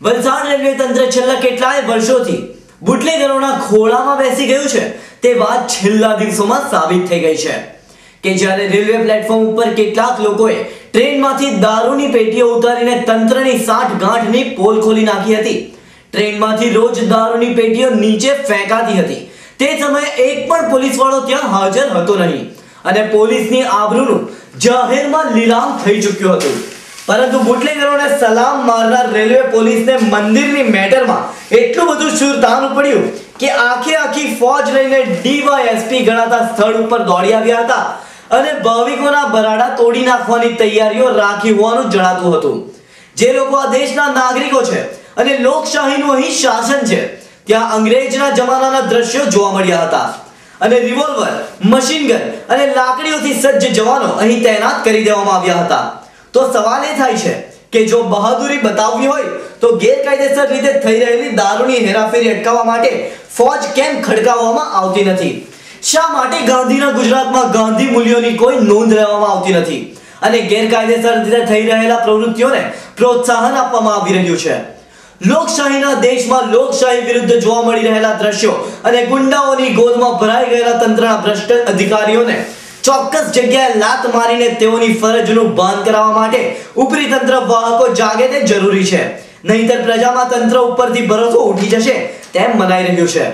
Valsad railway તંત્ર છેલ્લા કેટલાય વર્ષોથી બુટલેગરોના ખોળામાં બેસી ગયું છે તે વાત છેલ્લા દિવસોમાં સાબિત થઈ ગઈ છે કે જ્યારે રેલવે પ્લેટફોર્મ ઉપર કેટલાક લોકોએ ટ્રેનમાંથી દારૂની પેટીઓ ઉતારીને તંત્રની સાઠગાંઠની પોલ ખોલી નાખી હતી। ટ્રેનમાંથી રોજ દારૂની પેટીઓ નીચે ફેંકાતી હતી। તે સમયે એક પણ પોલીસવાળો ત્યાં હાજર હતો નહીં અને પોલીસની આબરૂનું જાહેરમાં લીલામ થઈ ચૂક્યું હતું। પરંતુ બુટલેગરોને સલામ મારનાર રેલવે પોલીસને મંદિરની મેટરમાં એટલું બધું સુરતાન પડ્યું કે આખી ફોજ લઈને ડીવાયએસપી ગણાતા સ્થળ ઉપર દોડી આવ્યા હતા અને ભાવિકોના બરાડા તોડી નાખવાની તૈયારીઓ રાખી હોવાનું જણાતું હતું। જે લોકો આ દેશના નાગરિકો છે અને લોકશાહીનું અહીં શાસન છે, ત્યાં અંગ્રેજના જમાનાના દ્રશ્યો જોવા મળ્યા હતા અને રિવોલ્વર, મશીન ગન અને લાકડીઓથી સજ્જ જવાનો અહીં તૈનાત કરી દેવામાં આવ્યા હતા। તો સવાલ એ થાય છે કે જો બહાદુરી બતાવવી હોય તો ગેરકાયદેસર રીતે થઈ રહેલી દારૂની હેરાફેરી અટકાવવા માટે ફોજ કેમ ખડકાવવામાં આવતી નથી? શા માટે ગાંધીના ગુજરાતમાં ગાંધી મૂલ્યોની કોઈ નોંધ લેવામાં આવતી નથી અને ગેરકાયદેસર રીતે થઈ રહેલા પ્રવૃત્તિઓને પ્રોત્સાહન આપવામાં આવી રહ્યું છે? લોકશાહીના દેશમાં લોકશાહી વિરુદ્ધ જોવા મળી રહેલા દ્રશ્યો અને ગુંડાઓની ગોદમાં ભરાઈ ગયેલા તંત્રના ભ્રષ્ટ અધિકારીઓને ચોક્કસ જગ્યાએ લાત મારીને તેઓની ફરજનું ભાન કરાવવા માટે ઉપરી તંત્ર વાહકો જાગે તે જરૂરી છે, નહીંતર પ્રજામાં તંત્ર ઉપરથી ભરોસો ઉઠી જશે તેમ મનાઈ રહ્યું છે।